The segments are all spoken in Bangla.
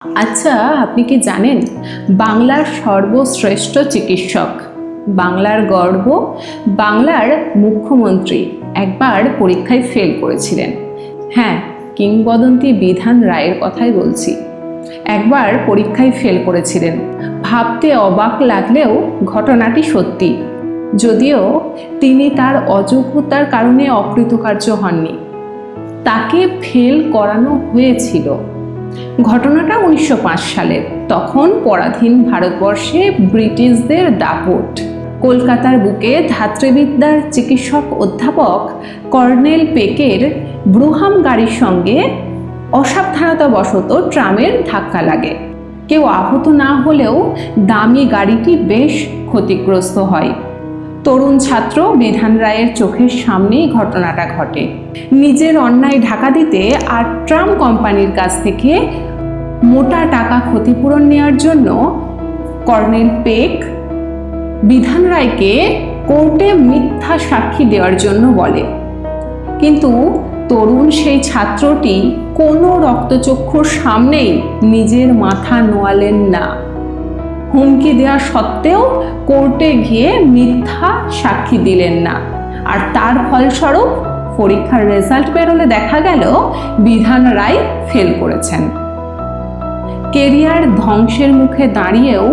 আচ্ছা, আপনি কি জানেন বাংলার সর্বশ্রেষ্ঠ চিকিৎসক, বাংলার গর্ব, বাংলার মুখ্যমন্ত্রী একবার পরীক্ষায় ফেল করেছিলেন? হ্যাঁ, কিংবদন্তি বিধান রায়ের কথাই বলছি। একবার পরীক্ষায় ফেল করেছিলেন। ভাবতে অবাক লাগলেও ঘটনাটি সত্যি, যদিও তিনি তার অযোগ্যতার কারণে অকৃতকার্য হননি। তাকে ফেল করানো হয়েছিল। ঘটনাটা 1905 সালের। তখন পরাধীন ভারতবর্ষে ব্রিটিশদের দাপট। কলকাতার বুকে ধাত্রীবিদ্যার চিকিৎসক অধ্যাপক কর্নেল পেকের ব্রুহাম গাড়ির সঙ্গে অসাবধানতাবশত ট্রামের ধাক্কা লাগে। কেউ আহত না হলেও দামি গাড়িটি বেশ ক্ষতিগ্রস্ত হয়। তরুণ ছাত্র বিধান রায়ের চোখের সামনেই ঘটনাটা ঘটে। নিজের অন্যায় ঢাকা দিতে আর ট্রাম কোম্পানির কাছ থেকে মোটা টাকা ক্ষতিপূরণ নেওয়ার জন্য কর্নেল পেক বিধান রায়কে কোর্টে মিথ্যা সাক্ষী দেওয়ার জন্য বলে। কিন্তু তরুণ সেই ছাত্রটি কোনো রক্তচক্ষুর সামনেই নিজের মাথা নোয়ালেন না। হুমকি দেওয়া সত্ত্বেও কোর্টে গিয়ে মিথ্যা সাক্ষী দিলেন না। আর তার ফলস্বরূপ পরীক্ষার রেজাল্ট বেরোলে দেখা গেল বিধান রায় ফেল করেছেন। কেরিয়ার ধ্বংসের মুখে দাঁড়িয়েও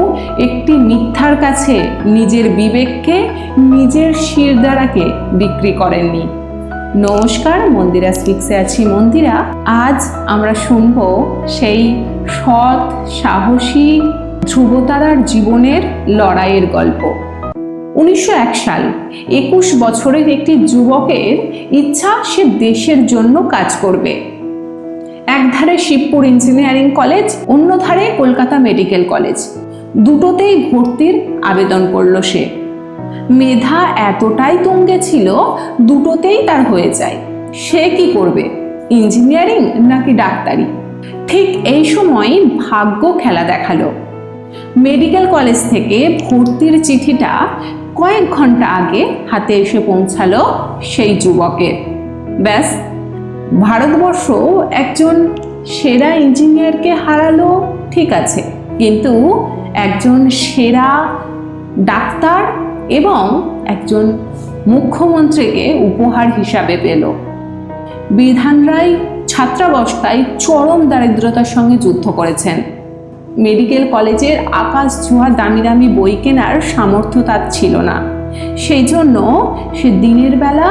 একটি মিথ্যার কাছে নিজের বিবেককে, নিজের শিরদাঁড়াকে বিক্রি করেননি। নমস্কার, মন্দিরা স্পিক্সে আছি মন্দিরা। আজ আমরা শুনব সেই সৎ, সাহসী ধ্রুবতারার জীবনের লড়াইয়ের গল্প। 1901 সাল, 21 বছরের একটি যুবকের ইচ্ছা সে দেশের জন্য কাজ করবে। একধারে শিবপুর ইঞ্জিনিয়ারিং কলেজ, অন্য ধারে কলকাতা মেডিকেল কলেজ। দুটোতেই ভর্তির আবেদন করলো সে। মেধা এতটাই তুঙ্গে ছিল, দুটোতেই তার হয়ে যায়। সে কি করবে, ইঞ্জিনিয়ারিং নাকি ডাক্তারি? ঠিক এই সময় ভাগ্য খেলা দেখালো। মেডিকেল কলেজ থেকে ভর্তির চিঠিটা কয়েক ঘন্টা আগে হাতে এসে পৌঁছালো সেই যুবকের। ব্যাস, ভারতবর্ষ একজন সেরা ইঞ্জিনিয়ারকে হারালো, ঠিক আছে, কিন্তু একজন সেরা ডাক্তার এবং একজন মুখ্যমন্ত্রীকে উপহার হিসাবে পেল। বিধান রায় ছাত্রাবস্থায় চরম দারিদ্রতার সঙ্গে যুদ্ধ করেছেন। মেডিকেল কলেজের আকাশ ছোঁয়া দামি দামি বই কেনার সামর্থ্য তার ছিল না। সেই জন্য সে দিনের বেলা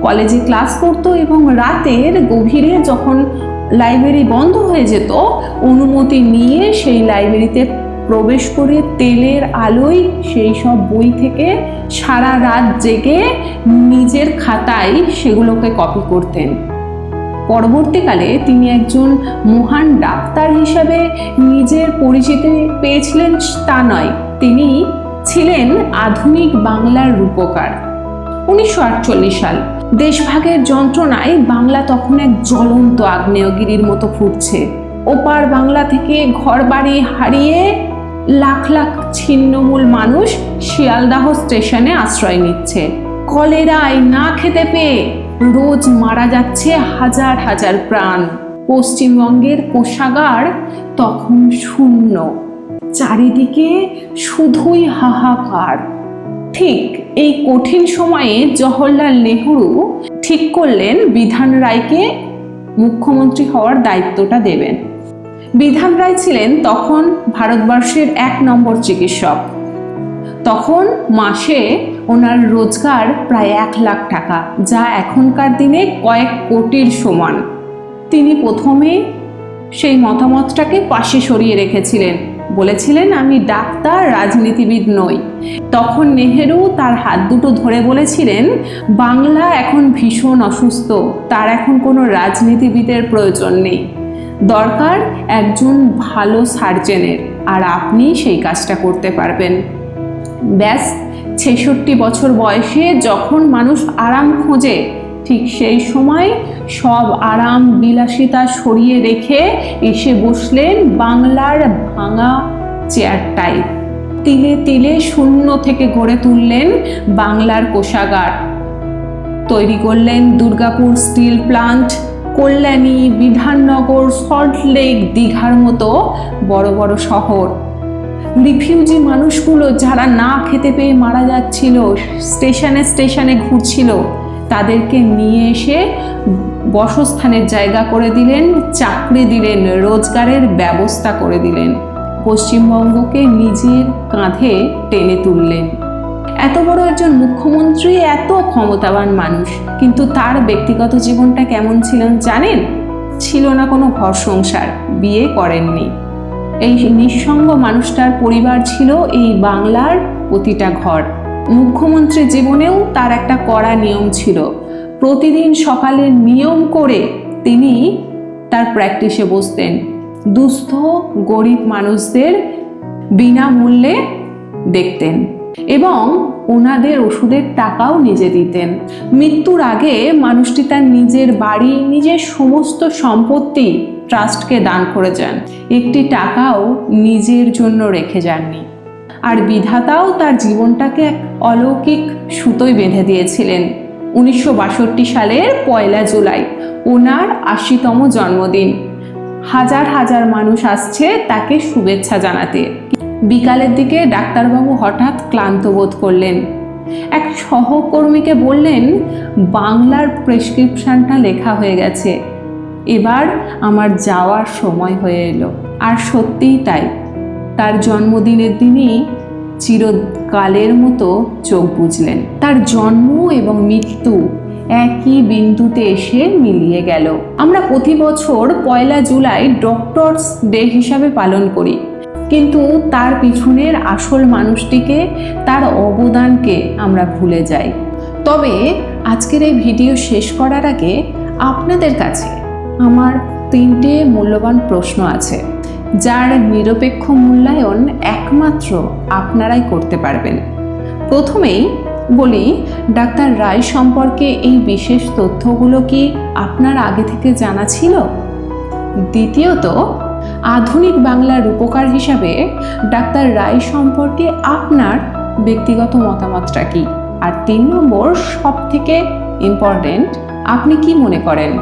কলেজে ক্লাস করতো এবং রাতের গভীরে যখন লাইব্রেরি বন্ধ হয়ে যেত, অনুমতি নিয়ে সেই লাইব্রেরিতে প্রবেশ করে তেলের আলোয় সেই সব বই থেকে সারা রাত জেগে নিজের খাতায় সেগুলোকে কপি করতেন। পরবর্তীকালে তিনি একজন মহান ডাক্তার হিসেবে নিজের পরিচিতি পেয়েছিলেন তা নয়, তিনি ছিলেন আধুনিক বাংলার রূপকার। 1948 সাল, দেশভাগের যন্ত্রণায় বাংলা তখন এক জ্বলন্ত আগ্নেয়গিরির মতো ফুটছে। ওপার বাংলা থেকে ঘরবাড়ি হারিয়ে লাখ লাখ ছিন্নমূল মানুষ শিয়ালদাহ স্টেশনে আশ্রয় নিচ্ছে। কলেরায় না খেতে পেয়ে রোজ মারা যাচ্ছে হাজার হাজার প্রাণ। পশ্চিমবঙ্গের কোষাগার তখন শূন্য, চারিদিকে শুধুই হাহাকার। ঠিক এই কঠিন সময়ে জওহরলাল নেহরু ঠিক করলেন বিধান রায়কে মুখ্যমন্ত্রী হওয়ার দায়িত্বটা দেবেন। বিধান রায় ছিলেন তখন ভারতবর্ষের 1 নম্বর চিকিৎসক। তখন মাসে ওনার রোজগার প্রায় 1 লাখ টাকা, যা এখনকার দিনে কয়েক কোটির সমান। তিনি প্রথমে সেই মতামতটাকে পাশে সরিয়ে রেখেছিলেন, বলেছিলেন আমি ডাক্তার, রাজনীতিবিদ নই। তখন নেহেরু তার হাত দুটো ধরে বলেছিলেন বাংলা এখন ভীষণ অসুস্থ, তার এখন কোনো রাজনীতিবিদের প্রয়োজন নেই, দরকার একজন ভালো সার্জেনের, আর আপনি সেই কাজটা করতে পারবেন। ব্যাস, 66 বছর বয়সে যখন মানুষ আরাম খোঁজে, ঠিক সেই সময় সব আরাম বিলাসিতা সরিয়ে রেখে এসে বসলেন বাংলার ভাঙা চেয়ারটায়। তিলে তিলে শূন্য থেকে গড়ে তুললেন বাংলার কোষাগার, তৈরি করলেন দুর্গাপুর স্টিল প্লান্ট, কল্যাণী, বিধাননগর, সল্টলেক, দীঘার মতো বড় বড় শহর। রিফিউজি মানুষগুলো যারা না খেতে পেয়ে মারা যাচ্ছিল, স্টেশনে স্টেশনে ঘুরছিল, তাদেরকে নিয়ে এসে বাসস্থানের জায়গা করে দিলেন, চাকরি দিলেন, রোজগারের ব্যবস্থা করে দিলেন, পশ্চিমবঙ্গকে নিজের কাঁধে টেনে তুললেন। এত বড় একজন মুখ্যমন্ত্রী, এত ক্ষমতাবান মানুষ, কিন্তু তার ব্যক্তিগত জীবনটা কেমন ছিল জানেন? ছিল না কোনো ঘর সংসার, বিয়ে করেননি। এই নিঃসঙ্গ মানুষটার পরিবার ছিল এই বাংলার প্রতিটা ঘর। মুখ্যমন্ত্রী জীবনেও তার একটা কড়া নিয়ম ছিল। প্রতিদিন সকালে নিয়ম করে তিনি তার প্র্যাকটিসে বসতেন। দুস্থ গরিব মানুষদের বিনামূল্যে দেখতেন এবং ওনাদের ওষুধের টাকাও নিজে দিতেন। মৃত্যুর আগে মানুষটি তার নিজের বাড়ি, নিজের সমস্ত সম্পত্তি ট্রাস্টকে দান করে যান। একটি টাকাও নিজের জন্য রেখে যাননি। আর বিধাতাও তার জীবনটাকে এক অলৌকিক সুতোয় বেঁধে দিয়েছিলেন। 1962 সালের 1 জুলাই ওনার 80তম জন্মদিন। হাজার হাজার মানুষ আসছে তাকে শুভেচ্ছা জানাতে। বিকালের দিকে ডাক্তারবাবু হঠাৎ ক্লান্ত বোধ করলেন। এক সহকর্মীকে বললেন, বাংলার প্রেসক্রিপশনটা লেখা হয়ে গেছে, এবার আমার যাওয়ার সময় হয়ে এলো। আর সত্যিই তাই, তার জন্মদিনের দিনই চিরকালের মতো চোখ বুজলেন। তার জন্ম এবং মৃত্যু একই বিন্দুতে এসে মিলিয়ে গেল। আমরা প্রতি বছর 1 জুলাই ডক্টরস ডে হিসাবে পালন করি, কিন্তু তার পিছনের আসল মানুষটিকে, তার অবদানকে আমরা ভুলে যাই। তবে আজকের এই ভিডিও শেষ করার আগে আপনাদের কাছে আমার 3টে মূল্যবান প্রশ্ন আছে, যার নিরপেক্ষ মূল্যায়ন একমাত্র আপনারাই করতে পারবেন। প্রথমেই বলি, ডাক্তার রায় সম্পর্কে এই বিশেষ তথ্যগুলো কি আপনার আগে থেকে জানা ছিল? দ্বিতীয়ত, আধুনিক বাংলার রূপকার হিসাবে ডাক্তার রায় সম্পর্কে আপনার ব্যক্তিগত মতামতটা কি? আর 3 নম্বর, সব থেকে ইম্পর্টেন্ট, আপনি কি মনে করেন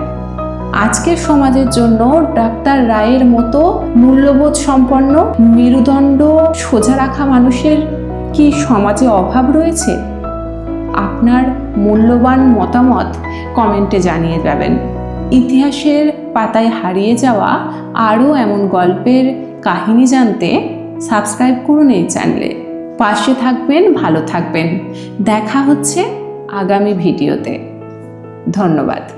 আজকের সমাজের জন্য ডাক্তার রায়ের মতো মূল্যবোধ সম্পন্ন, মেরুদণ্ড সোজা রাখা মানুষের কি সমাজে অভাব রয়েছে? আপনার মূল্যবান মতামত কমেন্টে জানিয়ে যাবেন। ইতিহাসের পাতায় হারিয়ে যাওয়া আরও এমন গল্পের কাহিনী জানতে সাবস্ক্রাইব করুন এই চ্যানেলে। পাশে থাকবেন, ভালো থাকবেন। দেখা হচ্ছে আগামী ভিডিওতে। ধন্যবাদ।